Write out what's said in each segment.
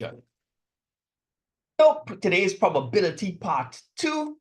Good. So today's probability part 2.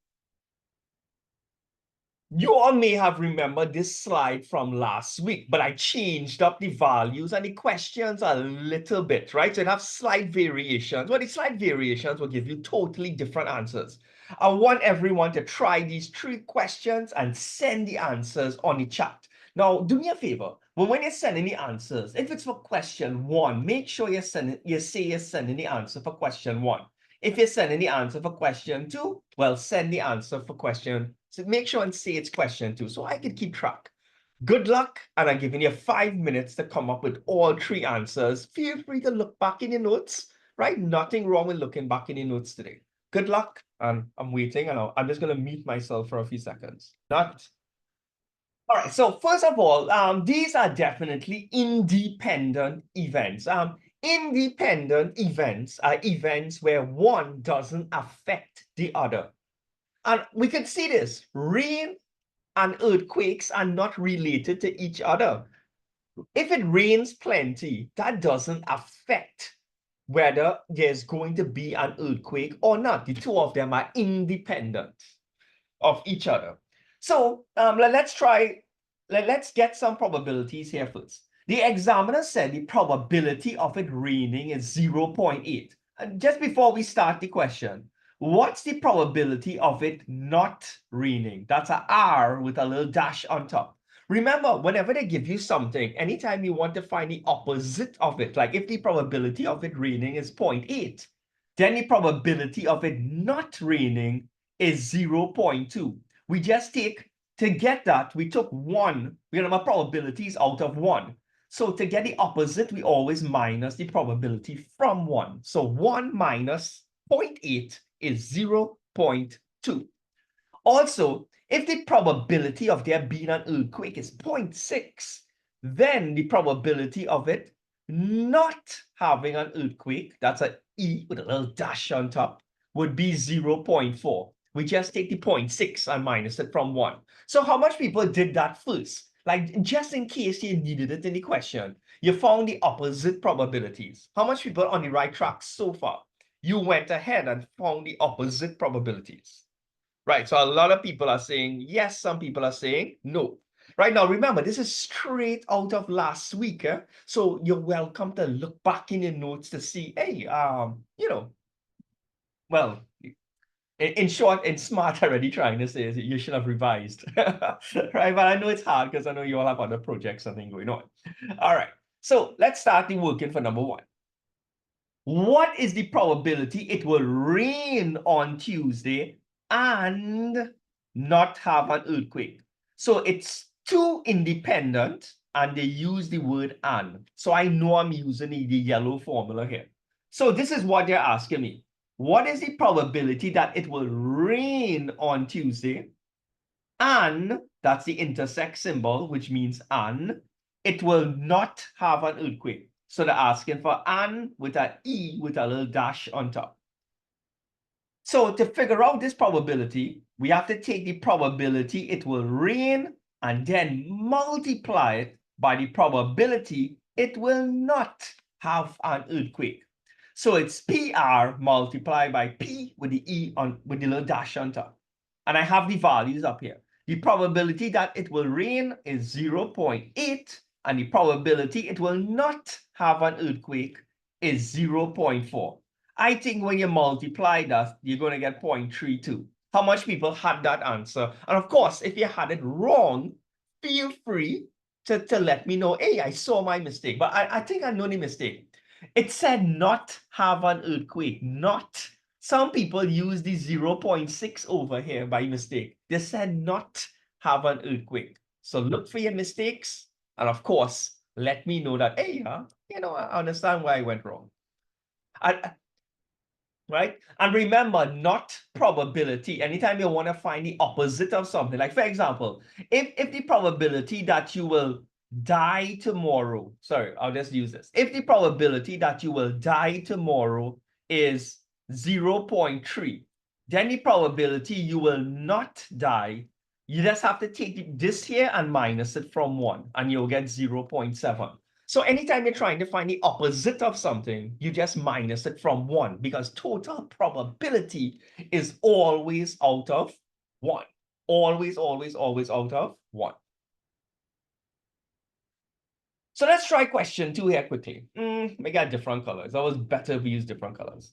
You all may have remembered this slide from last week, but I changed up the values and the questions a little bit, right? So it has slight variations. Well, the slight variations will give you totally different answers. I want everyone to try these 3 questions and send the answers on the chat. Now, do me a favor. When you're sending the answers, if it's for question 1, make sure you're sending the answer for question 1. If you're sending the answer for question 2, well, send the answer for question. So make sure and say it's question 2 so I can keep track. Good luck, and I'm giving you 5 minutes to come up with all 3 answers. Feel free to look back in your notes, right? Nothing wrong with looking back in your notes today. Good luck, and I'm waiting, and I'm just going to mute myself for a few seconds. Not. All right, so first of all, these are definitely independent events. Independent events are events where one doesn't affect the other. And we can see this. Rain and earthquakes are not related to each other. If it rains plenty, that doesn't affect whether there's going to be an earthquake or not. The two of them are independent of each other. So let's get some probabilities here first. The examiner said the probability of it raining is 0.8. And just before we start the question, what's the probability of it not raining? That's a R with a little dash on top. Remember, whenever they give you something, anytime you want to find the opposite of it, like if the probability of it raining is 0.8, then the probability of it not raining is 0.2. We just take, to get that, we took 1, we got our probabilities out of 1. So to get the opposite, we always minus the probability from 1. So 1 minus 0.8 is 0.2. Also, if the probability of there being an earthquake is 0.6, then the probability of it not having an earthquake, that's an E with a little dash on top, would be 0.4. We just take the 0.6 and minus it from 1. So how much people did that first? Like, just in case you needed it in the question, you found the opposite probabilities. How much people on the right track so far? You went ahead and found the opposite probabilities. Right, so a lot of people are saying yes, some people are saying no. Right now, remember, this is straight out of last week. So you're welcome to look back in your notes to see, hey, well, in short, in smart, already trying to say is you should have revised. Right, but I know it's hard because I know you all have other projects and things going on. All right, so let's start the working for number 1. What is the probability it will rain on Tuesday and not have an earthquake? So it's 2 independent, and they use the word and. So I know I'm using the yellow formula here. So this is what they're asking me. What is the probability that it will rain on Tuesday and, that's the intersect symbol, which means and, it will not have an earthquake? So they're asking for and with an E with a little dash on top. So to figure out this probability, we have to take the probability it will rain and then multiply it by the probability it will not have an earthquake. So it's PR multiplied by P with the E on with the little dash on top. And I have the values up here. The probability that it will rain is 0.8, and the probability it will not have an earthquake is 0.4. I think when you multiply that, you're going to get 0.32. How much people had that answer? And of course, if you had it wrong, feel free to let me know, hey, I saw my mistake. But I think I know the mistake. It said not have an earthquake, not. Some people use the 0.6 over here by mistake. They said not have an earthquake. So look for your mistakes. And of course, let me know that, hey, I understand why I went wrong. Right? And remember, not probability. Anytime you want to find the opposite of something, like for example, if the probability that you will die tomorrow, sorry, I'll just use this. If the probability that you will die tomorrow is 0.3, then the probability you will not die, you just have to take this here and minus it from 1, and you'll get 0.7. So anytime you're trying to find the opposite of something, you just minus it from 1 because total probability is always out of 1. Always, always, always out of 1. So let's try question 2 here quickly. We got different colors. It's always better if we use different colors.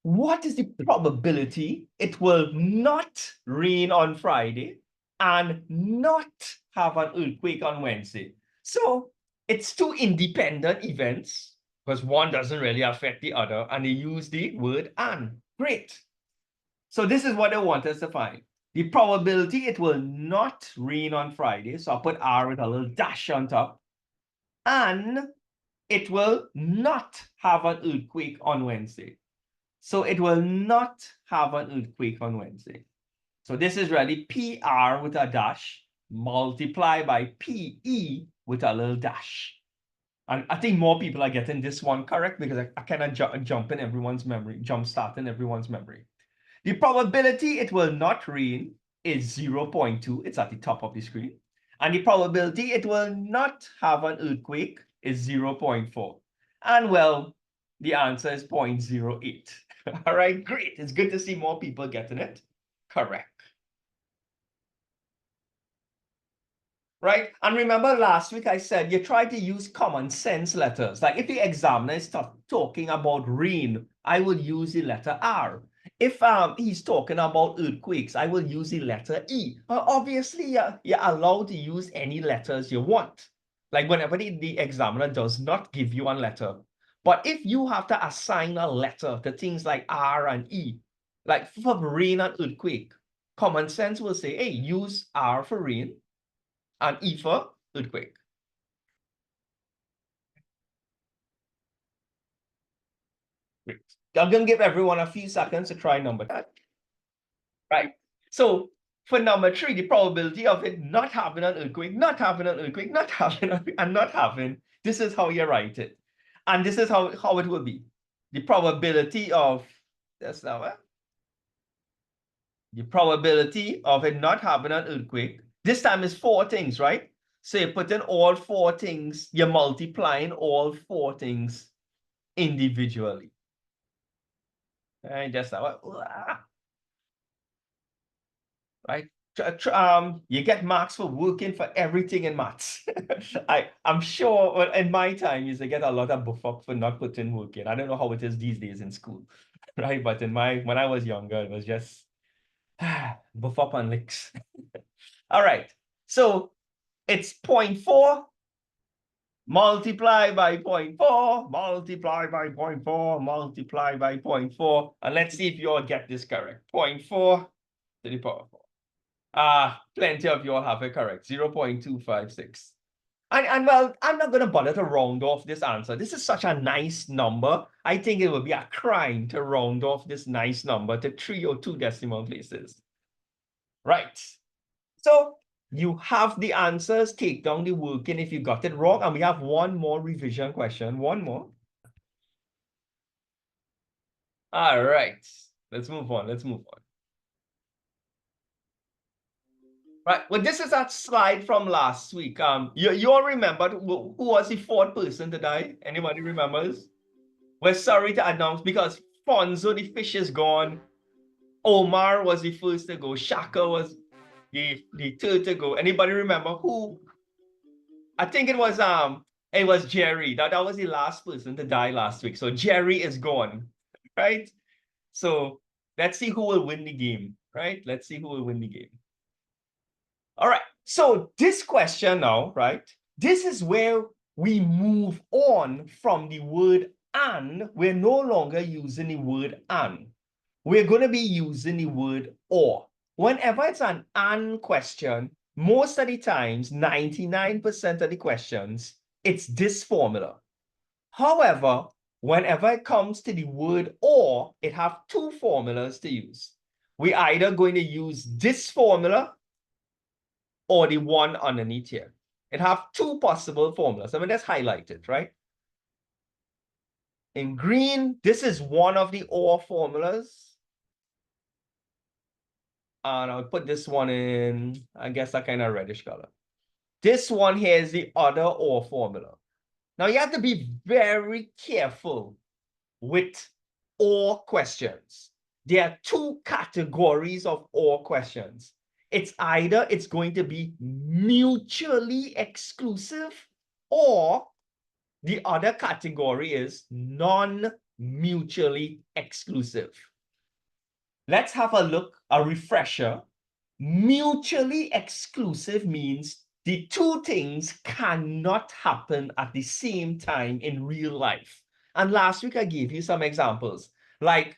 What is the probability it will not rain on Friday and not have an earthquake on Wednesday? So it's 2 independent events because one doesn't really affect the other, and they use the word and. Great. So this is what they want us to find. The probability it will not rain on Friday, so I'll put R with a little dash on top, and it will not have an earthquake on Wednesday. So it will not have an earthquake on Wednesday. So this is really PR with a dash multiplied by PE with a little dash. And I think more people are getting this one correct because I kind of jump in everyone's memory, jump start in everyone's memory. The probability it will not rain is 0.2. It's at the top of the screen. And the probability it will not have an earthquake is 0.4. And well, the answer is 0.08. All right, great. It's good to see more people getting it correct. Right? And remember last week I said you try to use common sense letters. Like if the examiner is talking about rain, I will use the letter R. If he's talking about earthquakes, I will use the letter E. Obviously, you're allowed to use any letters you want. Like whenever the examiner does not give you a letter. But if you have to assign a letter to things like R and E, like for rain and earthquake, common sense will say, hey, use R for rain and E for earthquake. Great. I'm going to give everyone a few seconds to try number 10. Right. So for number 3, the probability of it not having an earthquake, not having an earthquake, not having, and not having, this is how you write it. And this is how it will be. The probability of, that's now, the probability of it not having an earthquake, this time is 4 things, right? So you put in all 4 things, you're multiplying all 4 things individually. And just that, right? You get marks for working for everything in maths. I'm sure, well, in my time, you used to get a lot of buff up for not putting work in. I don't know how it is these days in school, right? But when I was younger, it was just buff up and licks. All right, so it's 0.4 multiply by 0.4, multiply by 0.4, multiply by 0.4. And let's see if you all get this correct. 0.4 to the power 4. Plenty of you all have it correct. 0.256. And well, I'm not going to bother to round off this answer. This is such a nice number. I think it would be a crime to round off this nice number to 3 or 2 decimal places. Right. So you have the answers, take down the working if you got it wrong. And we have one more revision question, one more. All right, let's move on. Right, well, this is that slide from last week. You all remember who was the 4th person to die? Anybody remembers? We're sorry to announce because Fonzo the fish is gone. Omar was the first to go. Shaka was the 3rd to go. Anybody remember who? I think it was Jerry. That was the last person to die last week. So Jerry is gone, right? So let's see who will win the game, right? Let's see who will win the game. All right. So this question now, right? This is where we move on from the word and. We're no longer using the word and. We're going to be using the word or. Whenever it's an and question, most of the times, 99% of the questions, it's this formula. However, whenever it comes to the word or, it have 2 formulas to use. We're either going to use this formula or the one underneath here. It have 2 possible formulas. I mean, let's highlight it, right? In green, this is one of the or formulas. And I'll put this one in, I guess, a kind of reddish color. This one here is the other or formula. Now you have to be very careful with or questions. There are two categories of or questions. It's either it's going to be mutually exclusive, or the other category is non-mutually exclusive. Let's have a look, a refresher. Mutually exclusive means the two things cannot happen at the same time in real life. And last week I gave you some examples. Like,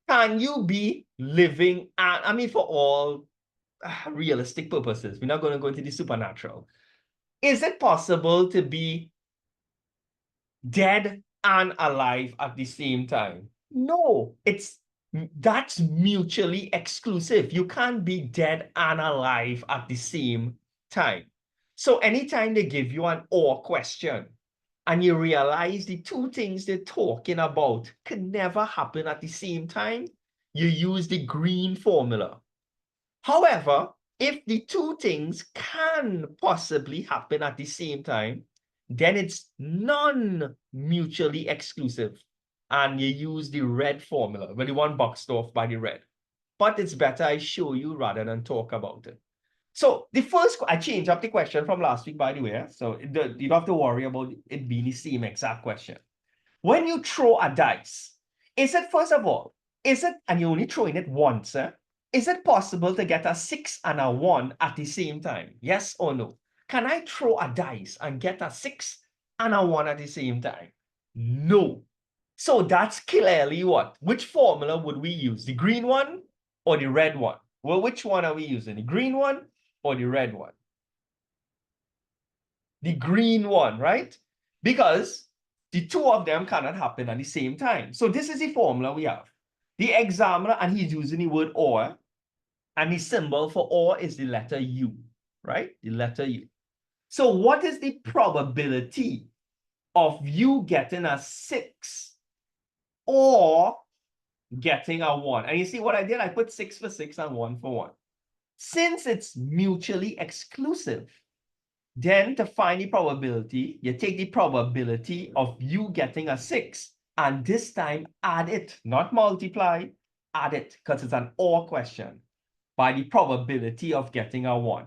can you be living, I mean, for all realistic purposes, we're not going to go into the supernatural. Is it possible to be dead and alive at the same time? No, that's mutually exclusive. You can't be dead and alive at the same time. So anytime they give you an or question and you realize the two things they're talking about can never happen at the same time, you use the green formula. However, if the two things can possibly happen at the same time, then it's non-mutually exclusive. And you use the red formula, well, the one boxed off by the red. But it's better I show you rather than talk about it. So the first, I changed up the question from last week, by the way. So you don't have to worry about it being the same exact question. When you throw a dice, is it, first of all, and you're only throwing it once, is it possible to get a 6 and a 1 at the same time? Yes or no? Can I throw a dice and get a 6 and a 1 at the same time? No. So that's clearly what? Which formula would we use? The green one or the red one? Well, which one are we using? The green one or the red one? The green one, right? Because the two of them cannot happen at the same time. So this is the formula we have. The examiner, and he's using the word or, and the symbol for or is the letter U, right? The letter U. So what is the probability of you getting a 6 or getting a 1? And you see what I did? I put 6 for 6 and 1 for 1. Since it's mutually exclusive, then to find the probability, you take the probability of you getting a 6 and this time add it, not multiply, add it, because it's an or question, by the probability of getting a 1.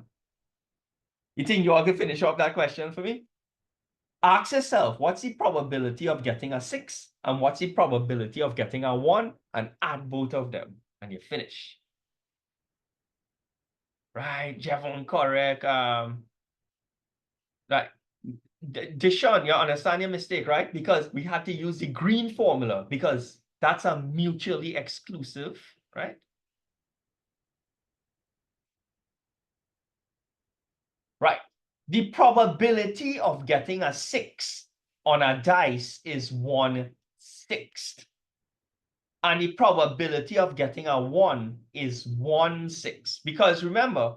You think you all can finish off that question for me? Ask yourself, what's the probability of getting a 6 and what's the probability of getting a 1, and add both of them and you finish. Right, Jevon, correct. Right. Deshaun, you understand your mistake, right? Because we had to use the green formula because that's a mutually exclusive, right? Right. The probability of getting a 6 on a dice is 1/6. And the probability of getting a 1 is 1/6. Because remember,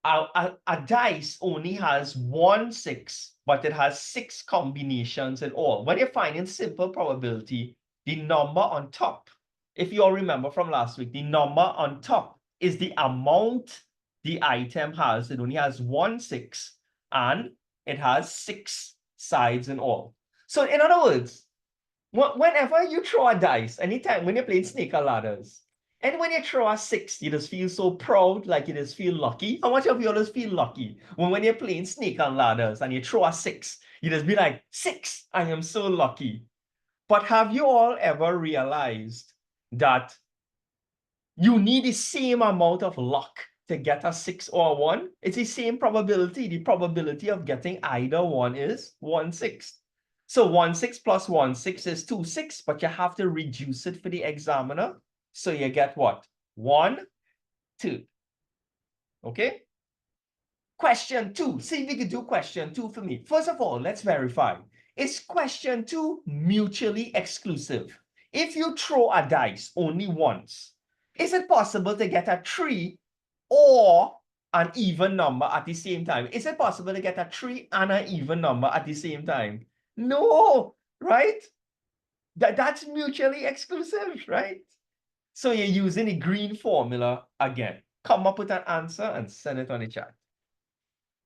a dice only has 1/6, but it has 6 combinations in all. When you're finding simple probability, the number on top, if you all remember from last week, the number on top is the amount the item has. It only has 1/6 and it has 6 sides in all. So in other words, whenever you throw a dice, anytime when you're playing snake or ladders, and when you throw a 6, you just feel so proud, like you just feel lucky. How much of you just feel lucky when you're playing snake and ladders and you throw a 6, you just be like, 6, I am so lucky. But have you all ever realized that you need the same amount of luck to get a 6 or a 1? It's the same probability. The probability of getting either one is 1/6. So 1/6 plus 1/6 is 2/6, but you have to reduce it for the examiner. So you get what? 1, 2. Okay? Question 2. See if you can do question 2 for me. First of all, let's verify. Is question 2 mutually exclusive? If you throw a dice only once, is it possible to get a 3 or an even number at the same time? Is it possible to get a 3 and an even number at the same time? No, right? That's mutually exclusive, right? So you're using the green formula again. Come up with an answer and send it on the chat.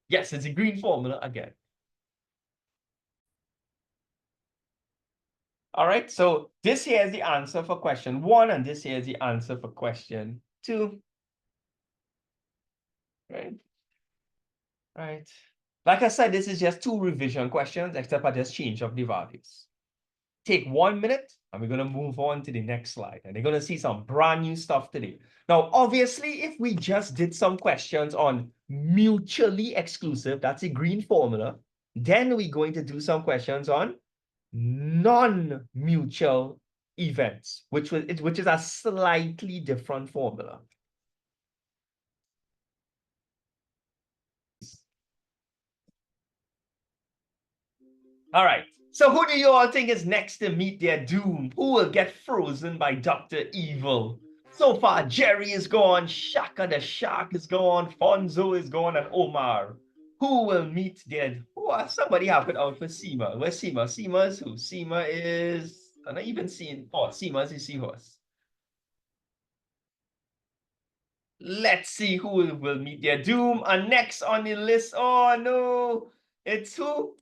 Yes, it's a green formula again. All right, so this here is the answer for question 1, and this here is the answer for question 2. Right? Right. Like I said, this is just 2 revision questions, except I just change up the values. Take 1 minute, and we're going to move on to the next slide. And they're going to see some brand new stuff today. Now, obviously, if we just did some questions on mutually exclusive, that's a green formula, then we're going to do some questions on non-mutual events, which is a slightly different formula. All right. So who do you all think is next to meet their doom? Who will get frozen by Dr. Evil? So far, Jerry is gone, Shaka the Shark is gone, Fonzo is gone, and Omar. Who will meet their... somebody have it out for Seema. Where's Seema? Seema is who? Seema is... I'm not even seeing... Oh, Seema is the seahorse. Let's see who will meet their doom. And next on the list, oh no, it's who?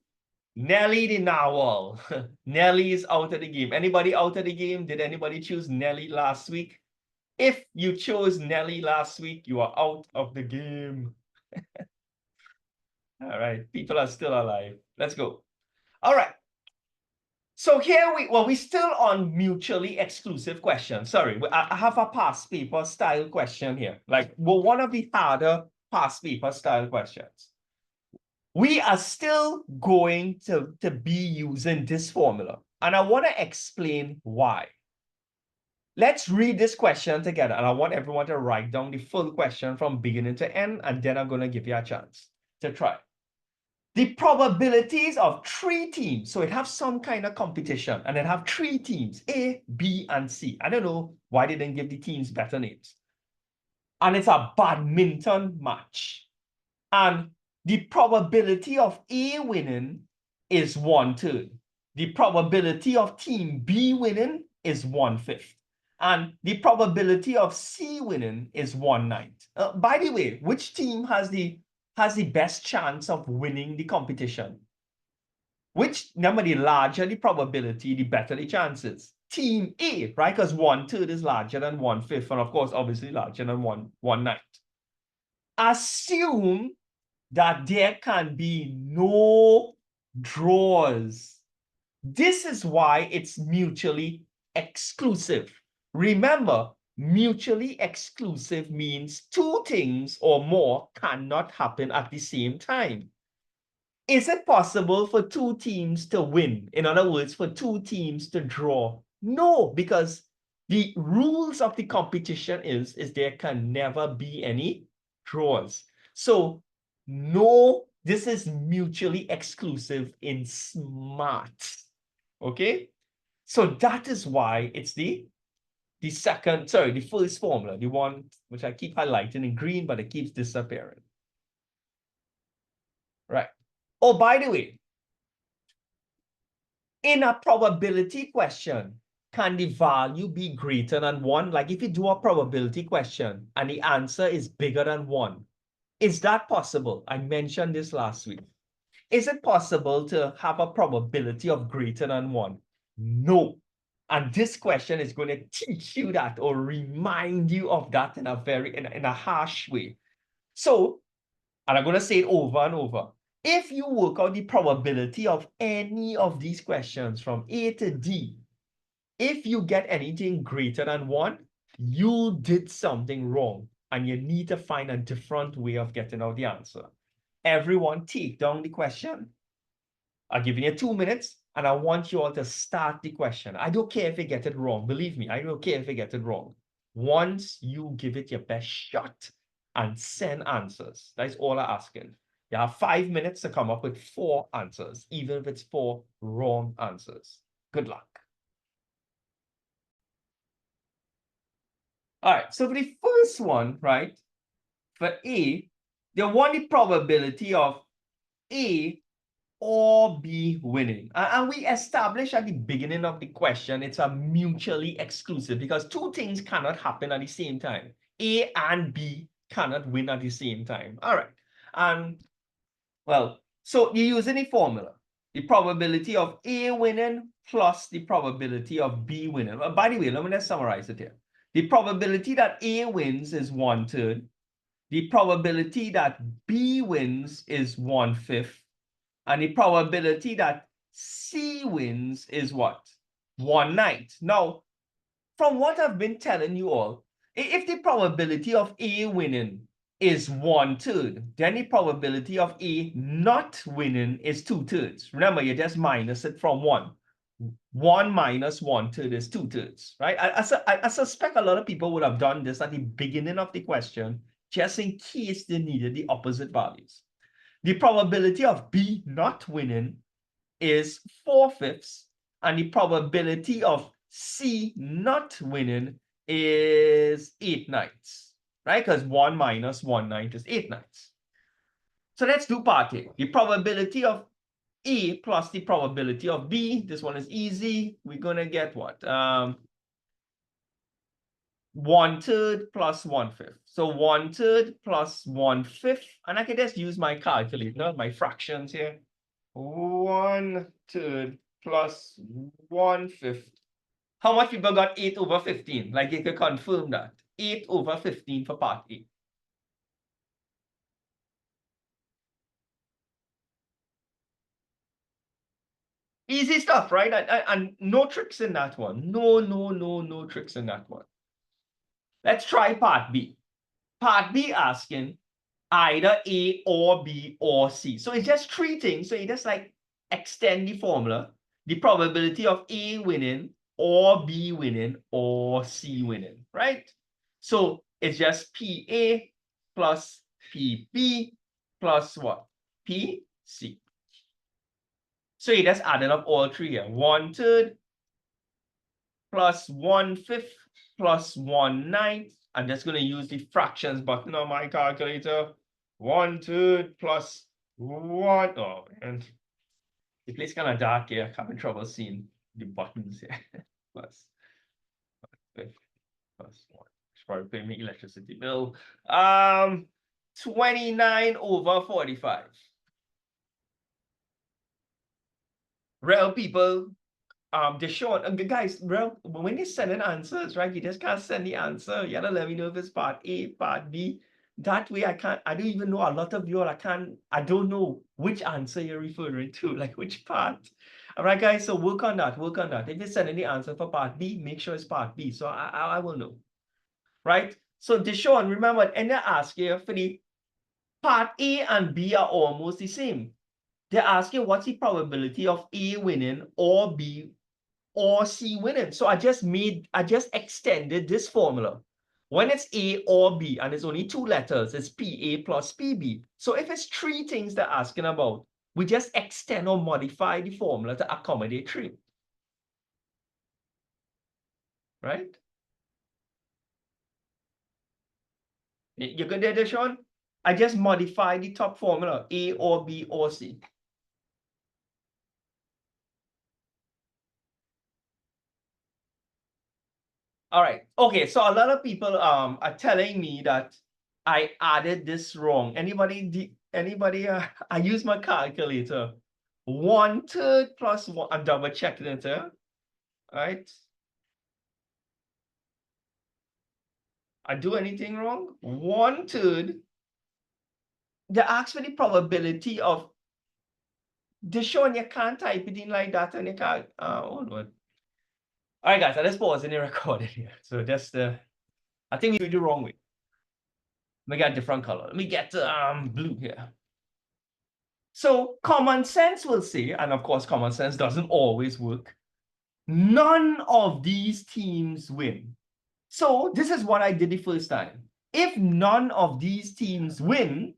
Nelly the Narwhal. Nelly is out of the game. Anybody out of the game? Did anybody choose Nelly last week? If you chose Nelly last week, you are out of the game. All right, people are still alive. Let's go. All right. So here we're still on mutually exclusive questions. Sorry, I have a past paper style question here. Like, one of the harder past paper style questions. We are still going to be using this formula, and I want to explain why. Let's read this question together, and I want everyone to write down the full question from beginning to end, and then I'm going to give you a chance to try. The probabilities of 3 teams, so it has some kind of competition, and it have 3 teams, A, B, and C. I don't know why they didn't give the teams better names. And it's a badminton match. And the probability of A winning is 1/3. The probability of team B winning is 1/5. And the probability of C winning is 1/9. By the way, which team has the best chance of winning the competition? Which number, the larger the probability, the better the chances? Team A, right? Because 1/3 is larger than 1/5, and of course, obviously larger than 1/9. Assume that there can be no draws. This is why it's mutually exclusive. Remember, mutually exclusive means 2 things or more cannot happen at the same time. Is it possible for 2 teams to win? In other words, for 2 teams to draw? No, because the rules of the competition is there can never be any draws. So no, this is mutually exclusive in SMART. Okay? So that is why it's the first formula, the one which I keep highlighting in green, but it keeps disappearing. Right. Oh, by the way, in a probability question, can the value be greater than 1? Like if you do a probability question and the answer is bigger than 1, is that possible? I mentioned this last week. Is it possible to have a probability of greater than 1? No. And this question is going to teach you that or remind you of that in a harsh way. So, and I'm going to say it over and over. If you work out the probability of any of these questions from A to D, if you get anything greater than 1, you did something wrong and you need to find a different way of getting out the answer. Everyone take down the question. I'll give you 2 minutes and I want you all to start the question. I don't care if you get it wrong. Believe me, I don't care if you get it wrong. Once you give it your best shot and send answers, that's all I'm asking. You have 5 minutes to come up with 4 answers, even if it's 4 wrong answers. Good luck. All right, so for the first one, right, for A, they want the probability of A or B winning. And we established at the beginning of the question, it's a mutually exclusive because 2 things cannot happen at the same time. A and B cannot win at the same time. All right. And well, so you're using a formula. The probability of A winning plus the probability of B winning. By the way, let me just summarize it here. The probability that A wins is 1/3. The probability that B wins is 1/5. And the probability that C wins is what? 1/9. Now, from what I've been telling you all, if the probability of A winning is 1/3, then the probability of A not winning is 2/3. Remember, you just minus it from 1. 1 minus 1/3 is 2/3, right? I suspect a lot of people would have done this at the beginning of the question, just in case they needed the opposite values. The probability of B not winning is 4/5, and the probability of C not winning is 8/9, right? Because 1 minus 1/9 is 8/9. So let's do part A. The probability of A plus the probability of B. This one is easy. We're going to get what? 1/3 plus 1/5. So 1/3 plus 1/5. And I can just use my calculator, my fractions here. 1/3 plus 1/5. How much people got 8/15? Like you could confirm that. 8/15 for part A. Easy stuff, right? And no tricks in that one. No tricks in that one. Let's try part B. Part B asking either A or B or C. So it's just three things. So you just like extend the formula. The probability of A winning or B winning or C winning, right? So it's just PA plus PB plus what? PC. So you just added up all three here. 1/3 plus 1/5 plus 1/9. I'm just going to use the fractions button on my calculator. 1/3 plus 1. Oh, man. The place kind of dark here. Having trouble seeing the buttons here. plus 1/5 plus 1. Should probably pay me electricity bill. 29/45. Real people, Deshaun, guys, real, when you send in answers, right, you just can't send the answer. You gotta let me know if it's part A, part B. That way I don't even know a lot of you all. I don't know which answer you're referring to, like which part. All right, guys, so work on that. If you send any answer for part B, make sure it's part B. So I will know. Right? So Deshaun, remember, and they ask you for the part A and B are almost the same. They're asking what's the probability of A winning or B or C winning. So I just extended this formula. When it's A or B and it's only two letters, it's PA plus PB. So if it's three things they're asking about, we just extend or modify the formula to accommodate three. Right? You good there, Deshaun? I just modify the top formula, A or B or C. All right. Okay. So a lot of people are telling me that I added this wrong. Anybody? I use my calculator. 1/3 plus 1. I'm double checking it here. All right. I do anything wrong? 1/3. They ask for the probability of Deshaun, you can't type it in like that and you can't. Hold on. All right, guys. I just pause in the recording here. So that's I think we did the wrong way. Let me get a different color. Let me get blue here. So common sense will say, and of course, common sense doesn't always work, none of these teams win. So this is what I did the first time. If none of these teams win,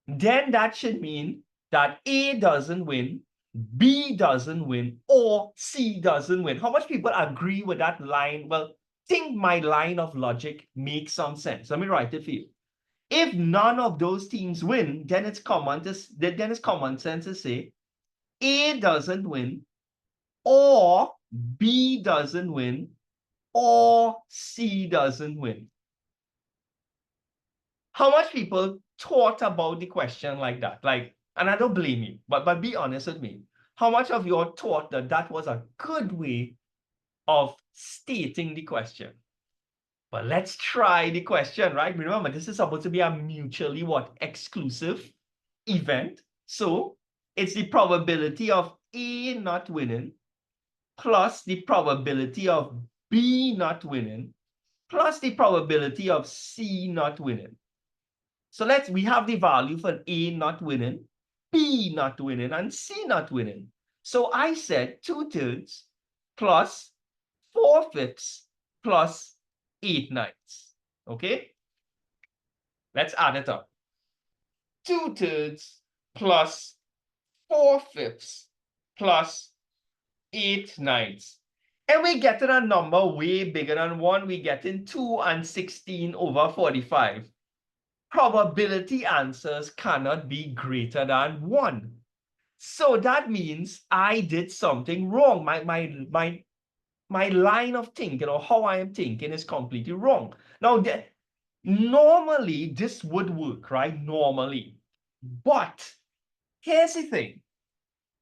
then that should mean that A doesn't win, B doesn't win, or C doesn't win. How much people agree with that line? Well, think my line of logic makes some sense. Let me write it for you. If none of those teams win, then it's common sense to say A doesn't win, or B doesn't win, or C doesn't win. How much people thought about the question like that? Like, and I don't blame you, but be honest with me. How much of you all thought that that was a good way of stating the question? But let's try the question, right? Remember, this is supposed to be a mutually what? Exclusive event. So it's the probability of A not winning plus the probability of B not winning plus the probability of C not winning. So we have the value for A not winning, B not winning, and C not winning. So I said 2/3 plus 4/5 plus 8/9. Okay? Let's add it up. 2/3 plus 4/5 plus 8/9. And we get a number way bigger than 1. We get in 2 and 16 over 45. Probability answers cannot be greater than 1. So that means I did something wrong. My line of thinking, or how I am thinking, is completely wrong. Now, normally this would work, right? Normally. But here's the thing.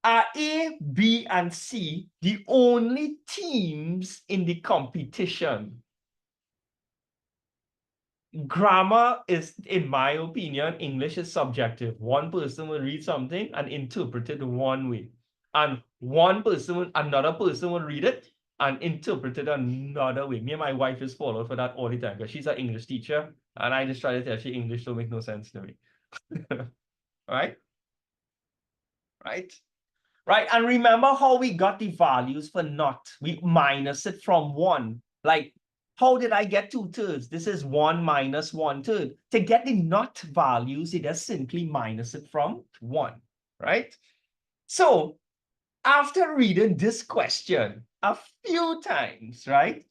Are A, B, and C the only teams in the competition? Grammar is, in my opinion, English is subjective. One person will read something and interpret it one way. And another person will read it and interpret it another way. Me and my wife is followed for that all the time because she's an English teacher and I just try to tell she English don't make no sense to me. Right? Right? Right? And remember how we got the values for not. We minus it from 1. Like, how did I get 2/3? This is 1 minus 1/3. To get the not values, you just simply minus it from 1, right? So after reading this question a few times, right,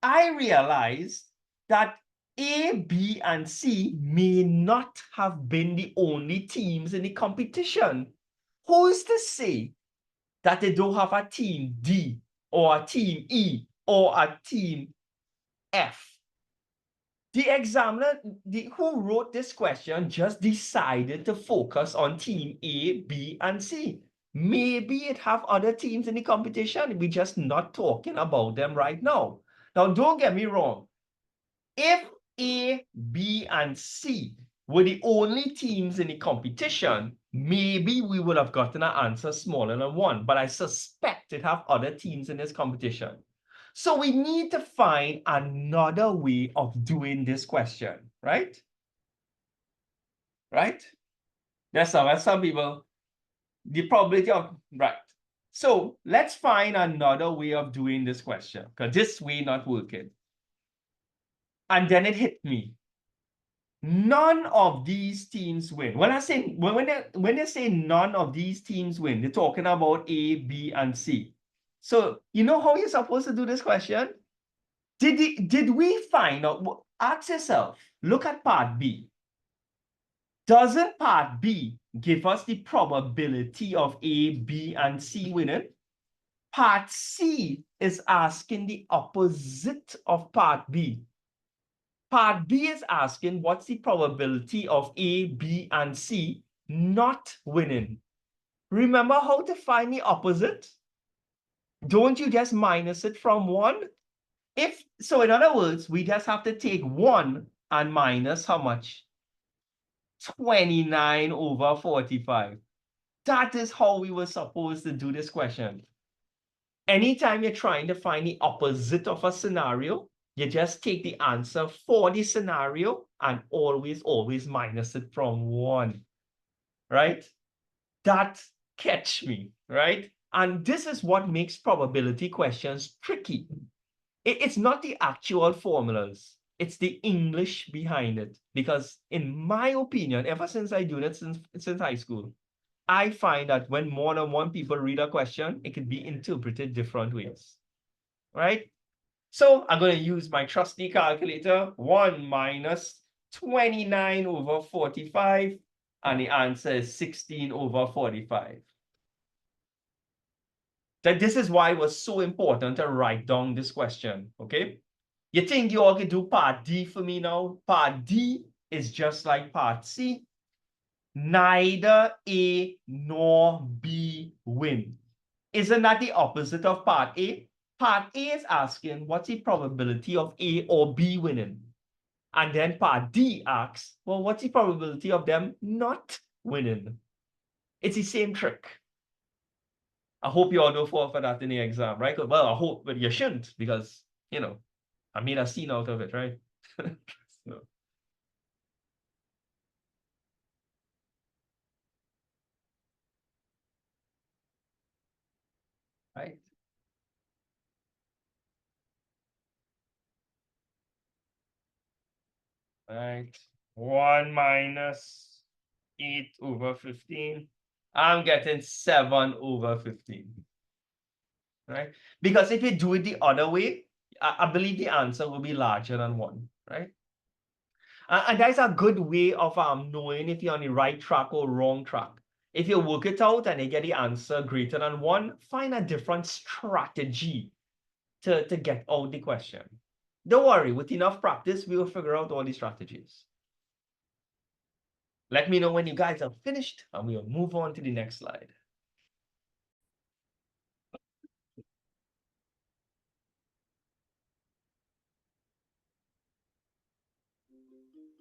I realized that A, B, and C may not have been the only teams in the competition. Who's to say that they don't have a team D or a team E or a team F? The examiner who wrote this question just decided to focus on team A, B, and C. Maybe it have other teams in the competition. We're just not talking about them right now. Now, don't get me wrong. If A, B, and C were the only teams in the competition, maybe we would have gotten an answer smaller than 1. But I suspect it have other teams in this competition. So we need to find another way of doing this question, right? Right? That's some people, the probability of, right. So let's find another way of doing this question because this way not working. And then it hit me. None of these teams win. When they say none of these teams win, they're talking about A, B, and C. So you know how you're supposed to do this question? Did we find out? Ask yourself, look at part B. Doesn't part B give us the probability of A, B, and C winning? Part C is asking the opposite of part B. Part B is asking what's the probability of A, B, and C not winning. Remember how to find the opposite? Don't you just minus it from 1? So in other words, we just have to take 1 and minus how much? 29 over 45. That is how we were supposed to do this question. Anytime you're trying to find the opposite of a scenario, you just take the answer for the scenario and always minus it from 1, right? That catch me, right? And this is what makes probability questions tricky. It's not the actual formulas. It's the English behind it. Because in my opinion, ever since I do that since high school, I find that when more than one people read a question, it could be interpreted different ways, right? So I'm going to use my trusty calculator, 1 minus 29 over 45, and the answer is 16 over 45. This is why it was so important to write down this question, okay? You think you all can do part D for me now? Part D is just like part C. Neither A nor B win. Isn't that the opposite of part A? Part A is asking what's the probability of A or B winning? And then part D asks, well, what's the probability of them not winning? It's the same trick. I hope you all don't fall for that in the exam, right? Well, I hope, but you shouldn't because, I made a scene out of it, right? So, right? Right. 1 minus 8 over 15. I'm getting 7 over 15. Right? Because if you do it the other way, I believe the answer will be larger than 1, right? And that's a good way of knowing if you're on the right track or wrong track. If you work it out and you get the answer greater than 1, find a different strategy to get out the question. Don't worry, with enough practice, we will figure out all the strategies. Let me know when you guys are finished and we'll move on to the next slide.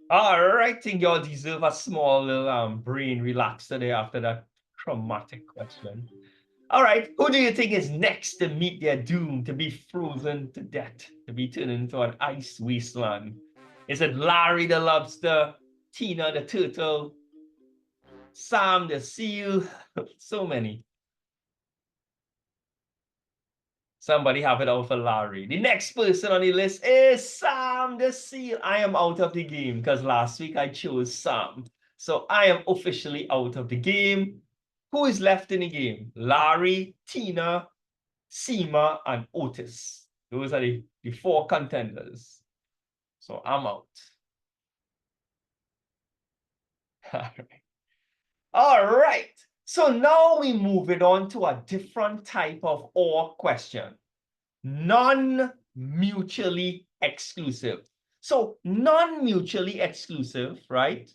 All right, think y'all deserve a small little brain relax today after that traumatic question. All right, who do you think is next to meet their doom to be frozen to death, to be turned into an ice wasteland? Is it Larry the lobster, Tina the turtle, Sam the seal? So many. Somebody have it out for Larry. The next person on the list is Sam the seal. I am out of the game because last week I chose Sam. So I am officially out of the game. Who is left in the game? Larry, Tina, Seema, and Otis. Those are the 4 contenders. So I'm out. All right. All right. So now we move it on to a different type of OR question. Non-mutually exclusive. So non-mutually exclusive, right,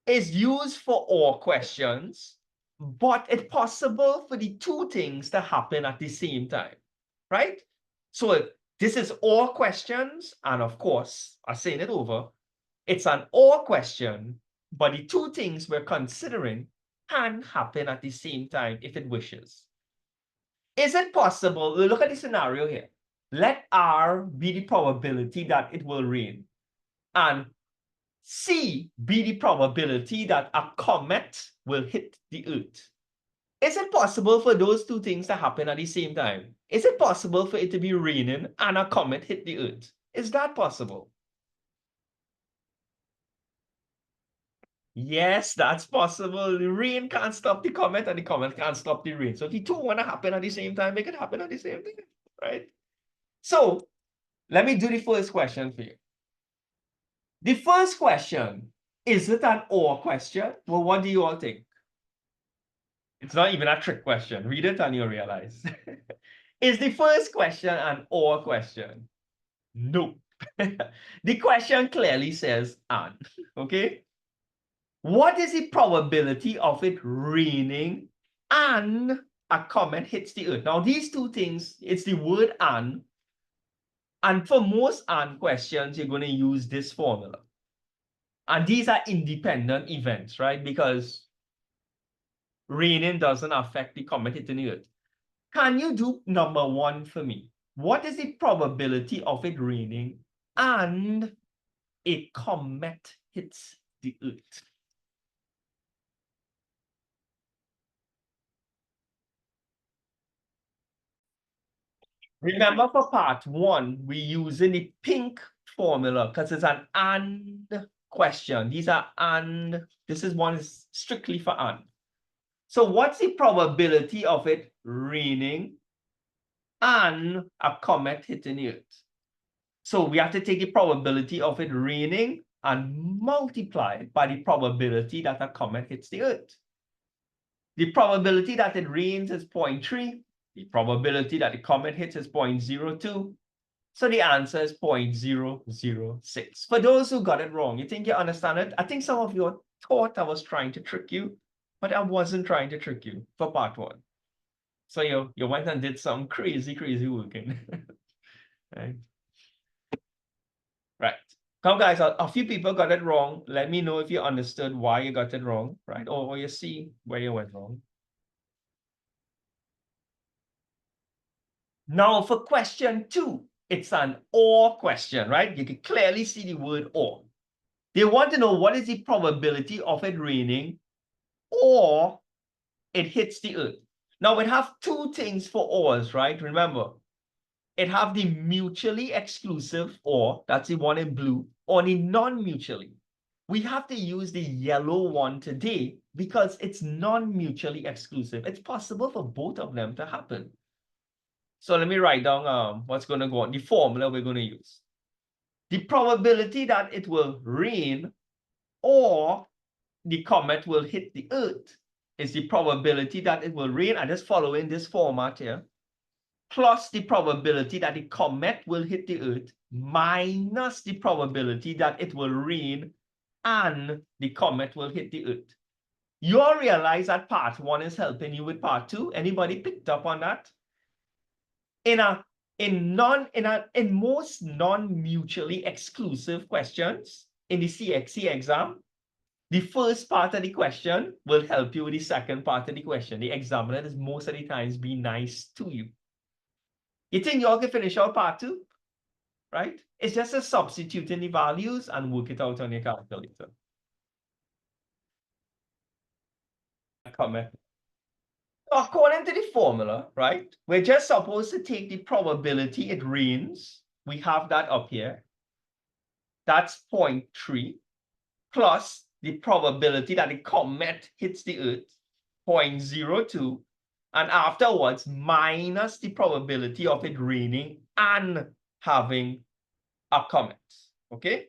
is used for OR questions, but it's possible for the 2 things to happen at the same time, right? So this is OR questions, and of course, I'm saying it over, it's an OR question, but the 2 things we're considering can happen at the same time if it wishes. Is it possible? Look at the scenario here. Let R be the probability that it will rain, and C be the probability that a comet will hit the Earth. Is it possible for those 2 things to happen at the same time? Is it possible for it to be raining and a comet hit the Earth? Is that possible? Yes, that's possible. The rain can't stop the comet and the comet can't stop the rain. So if the 2 want to happen at the same time, make it happen at the same time, right? So let me do the first question for you. The first question, is it an or question? Well, what do you all think? It's not even a trick question. Read it and you'll realize. Is the first question an or question? No. The question clearly says and, okay? What is the probability of it raining and a comet hits the Earth? Now, these 2 things, it's the word and for most and questions, you're going to use this formula. And these are independent events, right? Because raining doesn't affect the comet hitting the Earth. Can you do number 1 for me? What is the probability of it raining and a comet hits the Earth? Remember for part 1, we're using the pink formula because it's an and question. These are and, this is one is strictly for and. So what's the probability of it raining and a comet hitting the Earth? So we have to take the probability of it raining and multiply it by the probability that a comet hits the Earth. The probability that it rains is 0.3. The probability that the comet hits is 0.02. So the answer is 0.006. For those who got it wrong, you think you understand it? I think some of you thought I was trying to trick you, but I wasn't trying to trick you for part 1. So you went and did some crazy working. Right. Right. Come, guys, a few people got it wrong. Let me know if you understood why you got it wrong, right? Or you see where you went wrong. Now, for question 2, it's an or question, right? You can clearly see the word or. They want to know what is the probability of it raining or it hits the earth. Now, we have 2 things for ors, right? Remember, it have the mutually exclusive or, that's the one in blue, or the non-mutually. We have to use the yellow one today because it's non-mutually exclusive. It's possible for both of them to happen. So let me write down what's going to go on, the formula we're going to use. The probability that it will rain or the comet will hit the earth is the probability that it will rain. I'm just following this format here. Plus the probability that the comet will hit the earth minus the probability that it will rain and the comet will hit the earth. You'll realize that part 1 is helping you with part 2. Anybody picked up on that? In most non-mutually exclusive questions in the CXC exam, the first part of the question will help you with the second part of the question. The examiner is most of the times be nice to you. You think you all can finish out part 2? Right? It's just a substitute in the values and work it out on your calculator. Comment. According to the formula, right, we're just supposed to take the probability it rains. We have that up here. That's 0.3 plus the probability that the comet hits the earth, 0.02, and afterwards minus the probability of it raining and having a comet. Okay?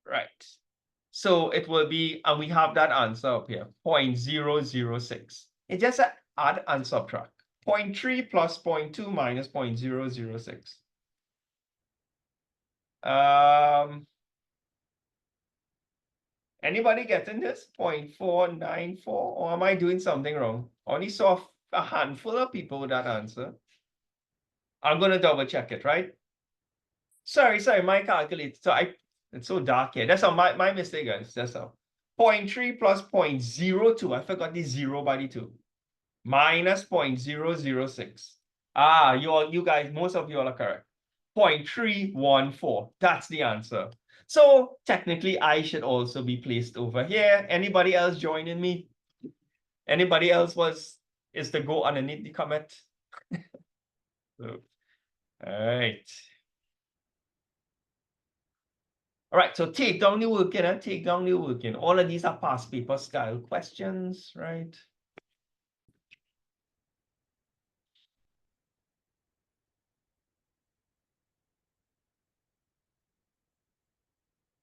Right. So it will be, and we have that answer up here, 0.006. It's just add and subtract. 0.3 plus 0.2 minus 0.006. Anybody getting this? 0.494, or am I doing something wrong? Only saw a handful of people with that answer. I'm going to double check it, right? Sorry, my calculator. So it's so dark here. That's my mistake, guys. That's all. 0.3 plus 0.02. I forgot the 0 by the 2. Minus 0.006. Ah, you guys, most of you all are correct. 0.314. That's the answer. So technically, I should also be placed over here. Anybody else joining me? Anybody else is to go underneath the comet? So, all right. All right, so take down the working and take down the working. All of these are past paper style questions, right?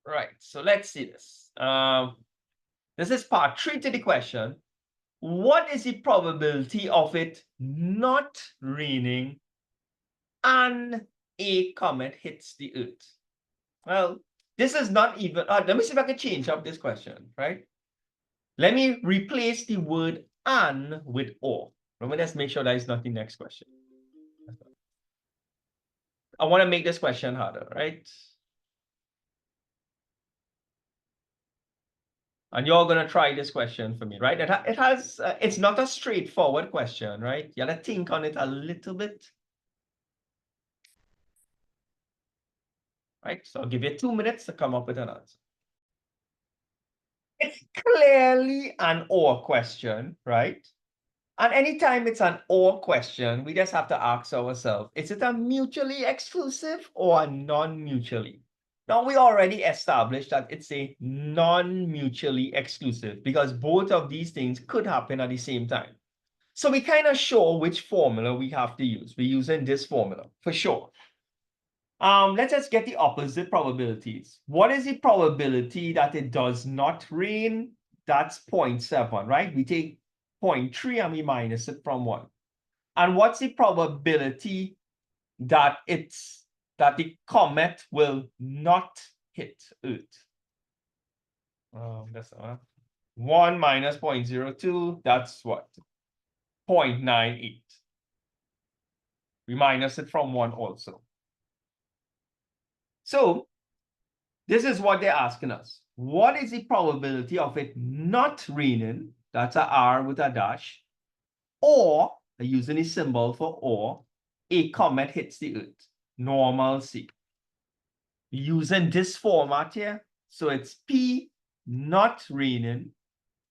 Right, so let's see this. This is part 3 to the question. What is the probability of it not raining and a comet hits the earth? Well, this is not even, let me see if I can change up this question, right? Let me replace the word "and" with "or." Let me just make sure that is not the next question. I want to make this question harder, right? And you're going to try this question for me, right? It's not a straightforward question, right? You got to think on it a little bit. Right? So I'll give you 2 minutes to come up with an answer. It's clearly an or question, right? And anytime it's an or question, we just have to ask ourselves, is it a mutually exclusive or a non-mutually? Now, we already established that it's a non-mutually exclusive because both of these things could happen at the same time. So we kind of show which formula we have to use. We're using this formula for sure. Let's just get the opposite probabilities. What is the probability that it does not rain? That's 0.7, right? We take 0.3 and we minus it from 1. And what's the probability that the comet will not hit Earth? That's 1 minus 0.02, that's what? 0.98. We minus it from 1 also. So this is what they're asking us. What is the probability of it not raining? That's a R with a dash. Or, using a symbol for or, a comet hits the Earth. Normal C. Using this format here. So it's P not raining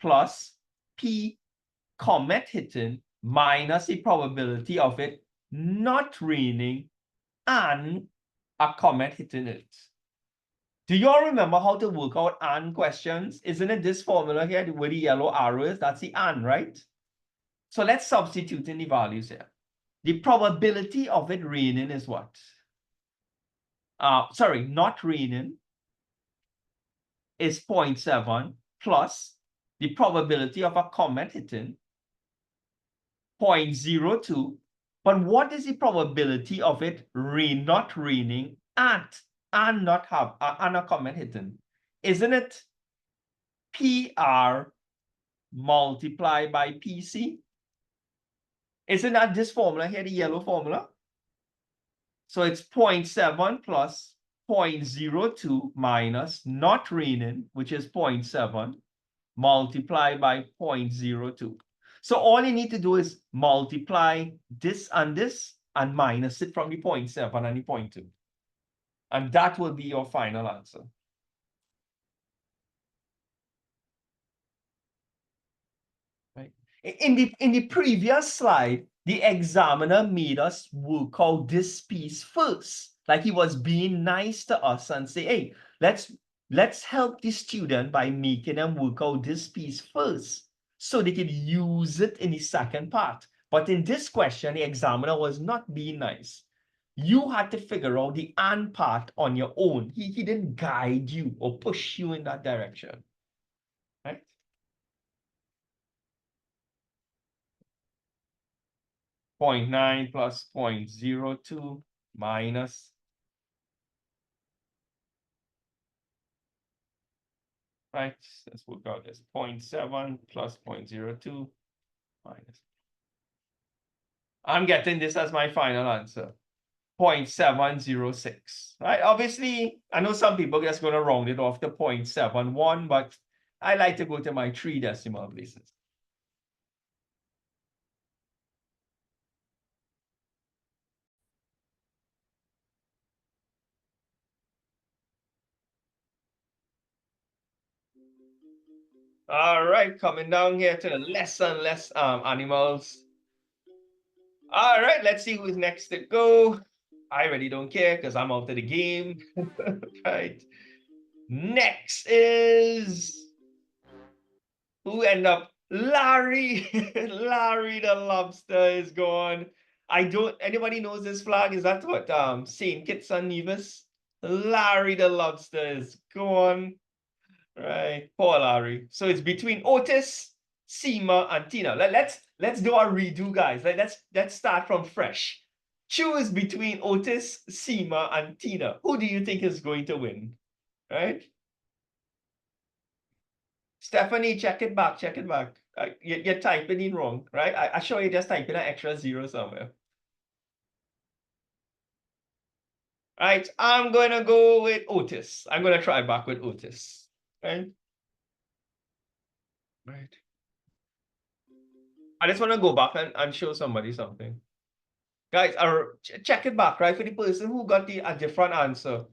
plus P comet hitting minus the probability of it not raining and a comet hitting it. Do you all remember how to work out and questions? Isn't it this formula here where the yellow arrow is? That's the and, right? So let's substitute in the values here. The probability of it raining is what? Sorry, not raining is 0.7 plus the probability of a comet hitting 0.02. But what is the probability of it not raining and not have and a comet hitting? Isn't it PR multiplied by PC? Isn't that this formula here, the yellow formula? So it's 0.7 plus 0.02 minus not raining, which is 0.7, multiplied by 0.02. So all you need to do is multiply this and minus it from the 0.7 and the 0.2. And that will be your final answer. Right? In the previous slide, the examiner made us work out this piece first. Like he was being nice to us and say, hey, let's help the student by making them work out this piece first so they could use it in the second part. But in this question, the examiner was not being nice. You had to figure out the and part on your own. He didn't guide you or push you in that direction. Right? 0.9 plus 0.02 minus right, let's work out this 0.7 plus 0.02 minus. I'm getting this as my final answer. 0.706. Right? Obviously, I know some people are just going to round it off to 0.71, but I like to go to my 3 decimal places. All right, coming down here to the less and less animals. All right, let's see who's next to go. I really don't care because I'm out of the game. Right. Next is who end up? Larry. Larry the lobster is gone. Anybody knows this flag? Is that what Saint Kitts and Nevis? Larry the lobster is gone. Right, poor Larry. So it's between Otis, Seema, and Tina. Let's do a redo, guys. Let's start from fresh. Choose between Otis, Seema, and Tina. Who do you think is going to win? Right? Stephanie, check it back. Check it back. You're typing in wrong, right? I show you just typing an extra 0 somewhere. Right, I'm going to go with Otis. I'm going to try back with Otis. Right? Right. I just want to go back and show somebody something. Guys, check it back, right? For the person who got a different answer.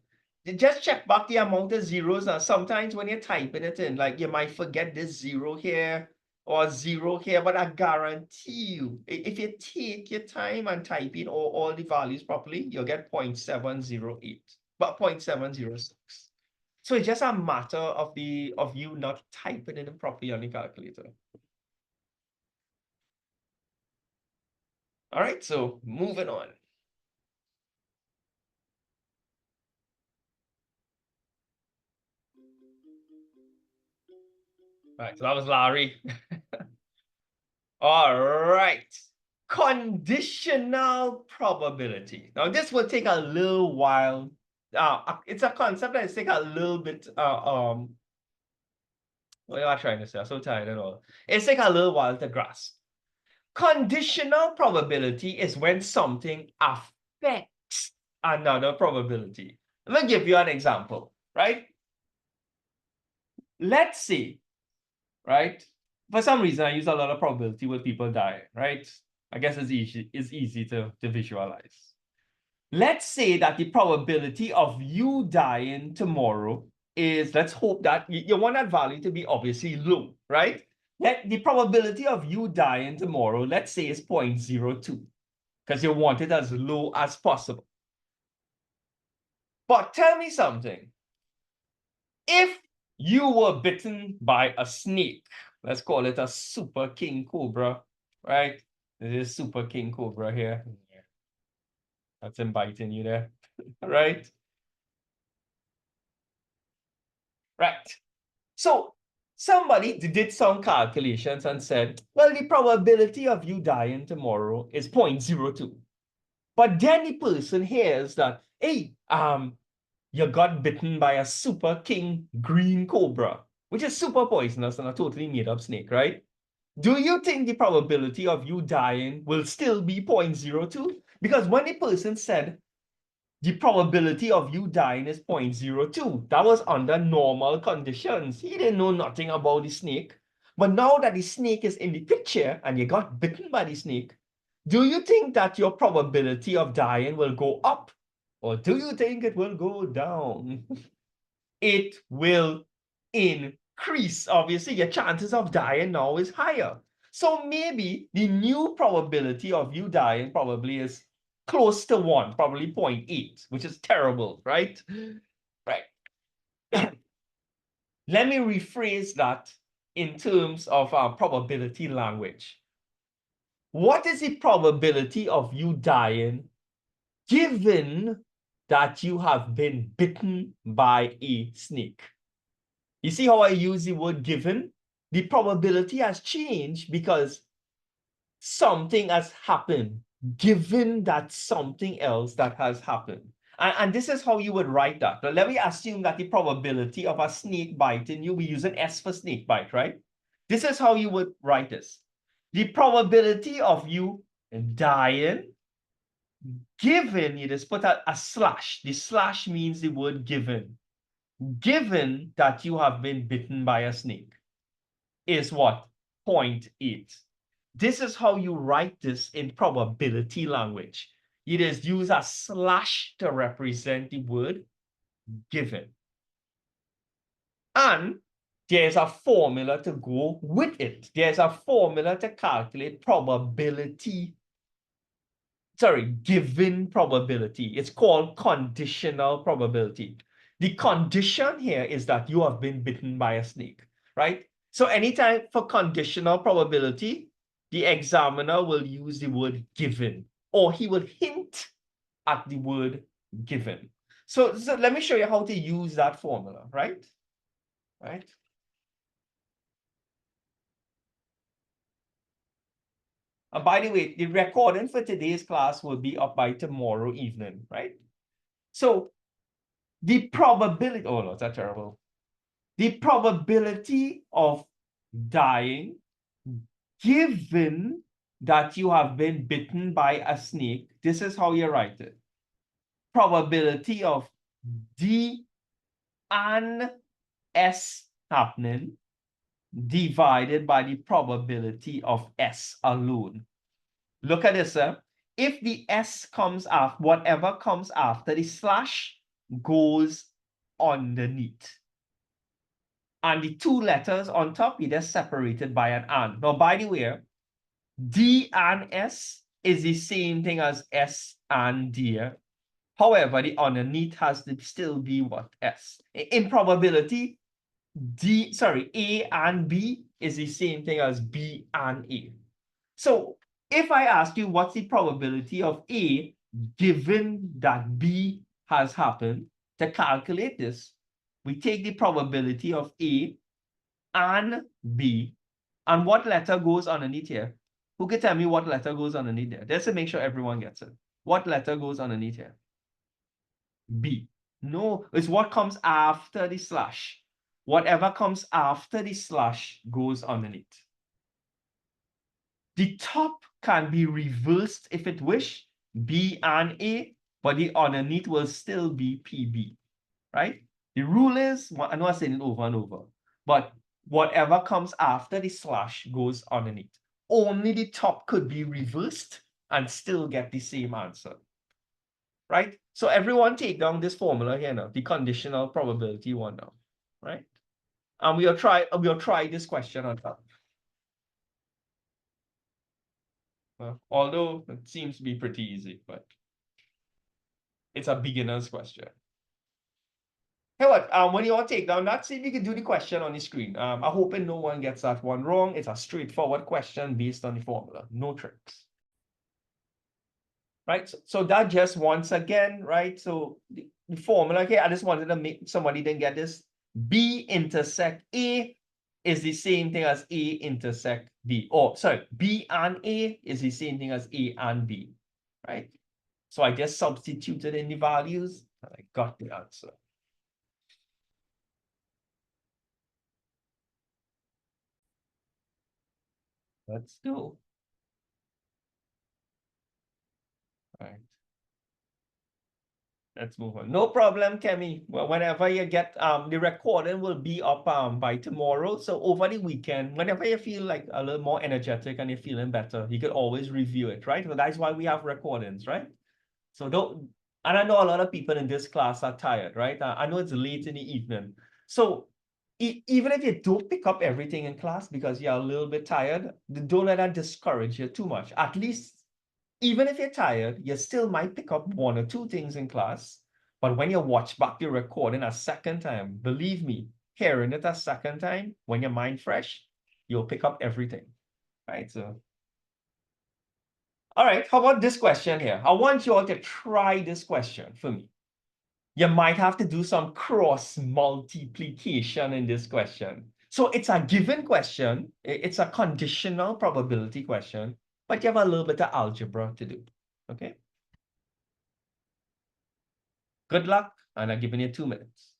Just check back the amount of zeros. And sometimes when you're typing it in, like you might forget this 0 here or 0 here, but I guarantee you, if you take your time and type in all the values properly, you'll get 0.708, but 0.706. So it's just a matter of you not typing it in properly on the calculator. All right, so moving on. All right, so that was Larry. All right. Conditional probability. Now, this will take a little while. It's a concept that take a little bit, what am I trying to say? I'm so tired and all. It's take a little while to grasp. Conditional probability is when something affects another probability. Let me give you an example, right? Let's say, right? For some reason, I use a lot of probability with people dying, right? I guess it's easy to visualize. Let's say that the probability of you dying tomorrow is, let's hope that you want that value to be obviously low, right? The probability of you dying tomorrow, let's say, is 0.02, because you want it as low as possible. But tell me something. If you were bitten by a snake, let's call it a super king cobra, right? This is super king cobra here. That's him biting you there, right? Right. So somebody did some calculations and said, well, the probability of you dying tomorrow is 0.02. But then the person hears that, hey, you got bitten by a super king green cobra, which is super poisonous and a totally made up snake, right? Do you think the probability of you dying will still be 0.02? Because when the person said the probability of you dying is 0.02, that was under normal conditions. He didn't know nothing about the snake. But now that the snake is in the picture and you got bitten by the snake, do you think that your probability of dying will go up? Or do you think it will go down? It will increase. Obviously, your chances of dying now is higher. So maybe the new probability of you dying probably is close to 1, probably 0.8, which is terrible, right? Right. Let me rephrase that in terms of our probability language. What is the probability of you dying given that you have been bitten by a snake? You see how I use the word given? The probability has changed because something has happened, given that something else that has happened. And this is how you would write that. Now, let me assume that the probability of a snake biting you, we use an S for snake bite, right? This is how you would write this. The probability of you dying, given, you just put a slash. The slash means the word given. Given that you have been bitten by a snake is what? 0.8. This is how you write this in probability language. You just use a slash to represent the word given. And there's a formula to go with it. There's a formula to calculate probability. Sorry, given probability. It's called conditional probability. The condition here is that you have been bitten by a snake, right? So anytime for conditional probability, the examiner will use the word given, or he will hint at the word given. So let me show you how to use that formula, right? Right? And by the way, the recording for today's class will be up by tomorrow evening, right? So the probability, oh no, that's terrible. The probability of dying, given that you have been bitten by a snake, this is how you write it. Probability of D and S happening divided by the probability of S alone. Look at this, sir. If the S comes after, whatever comes after the slash goes underneath. And the two letters on top, it is separated by an and. Now, by the way, D and S is the same thing as S and D. However, the underneath has to still be what? S. In probability, A and B is the same thing as B and A. So if I ask you what's the probability of A given that B has happened, to calculate this, we take the probability of A and B, and what letter goes underneath here? Who can tell me what letter goes underneath there? Just to make sure everyone gets it. What letter goes underneath here? B. No, it's what comes after the slash. Whatever comes after the slash goes underneath. The top can be reversed if it wish, B and A, but the underneath will still be PB, right? The rule is, I know I'm saying it over and over, but whatever comes after the slash goes underneath. Only the top could be reversed and still get the same answer, right? So everyone take down this formula here now, the conditional probability one now, right? And we'll try this question on top. Although it seems to be pretty easy, but it's a beginner's question. Hey, what? When you all take down that, see if you can do the question on the screen. I'm hoping no one gets that one wrong. It's a straightforward question based on the formula, no tricks. Right? So that just once again, right? So the formula here, I just wanted to make somebody didn't get this. B intersect A is the same thing as A intersect B. Oh, sorry, B and A is the same thing as A and B, right? So I just substituted in the values and I got the answer. Let's go. All right. Let's move on. No problem, Kemi. Well, whenever you get the recording will be up by tomorrow. So over the weekend, whenever you feel like a little more energetic and you're feeling better, you could always review it, right? So that's why we have recordings, right? So don't, and I know a lot of people in this class are tired, right? I know it's late in the evening. So even if you don't pick up everything in class because you're a little bit tired, don't let that discourage you too much. At least, even if you're tired, you still might pick up one or two things in class. But when you watch back the recording a second time, believe me, hearing it a second time, when your mind fresh, you'll pick up everything, right? So, all right, how about this question here? I want you all to try this question for me. You might have to do some cross multiplication in this question. So it's a given question. It's a conditional probability question, but you have a little bit of algebra to do, okay? Good luck, and I'm giving you 2 minutes.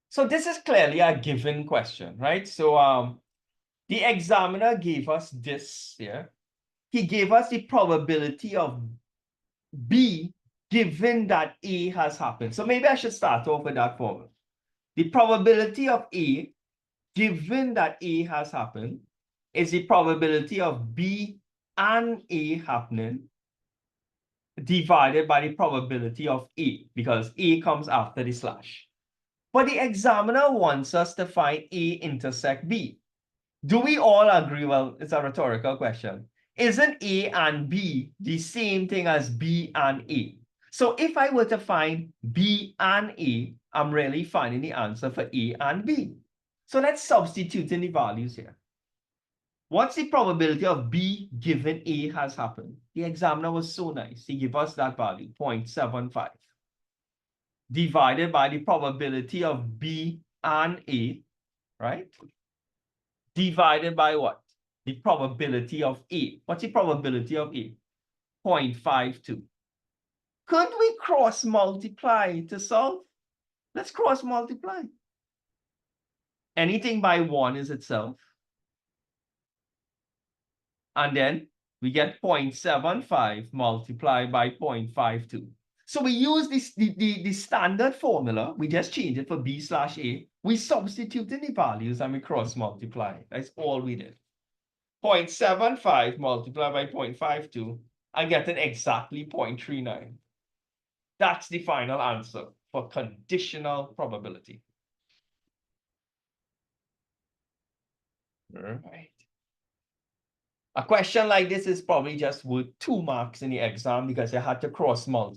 So this is clearly a given question, right? So the examiner gave us this here. He gave us the probability of B given that A has happened. So maybe I should start off with that formula. The probability of A given that A has happened is the probability of B and A happening divided by the probability of A, because A comes after the slash. But the examiner wants us to find A intersect B. Do we all agree? Well, it's a rhetorical question. Isn't A and B the same thing as B and A? So if I were to find B and A, I'm really finding the answer for A and B. So let's substitute in the values here. What's the probability of B given A has happened? The examiner was so nice. He gave us that value, 0.75. Divided by the probability of B and A, right? Divided by what? The probability of A. What's the probability of A? 0.52. Could we cross multiply to solve? Let's cross multiply. Anything by 1 is itself. And then we get 0.75 multiplied by 0.52. So we use the standard formula. We just change it for B slash A. We substitute in the values and we cross multiply. That's all we did. 0.75 multiplied by 0.52. I'm getting exactly 0.39. That's the final answer for conditional probability. All right. A question like this is probably just worth 2 marks in the exam because you had to cross multiply.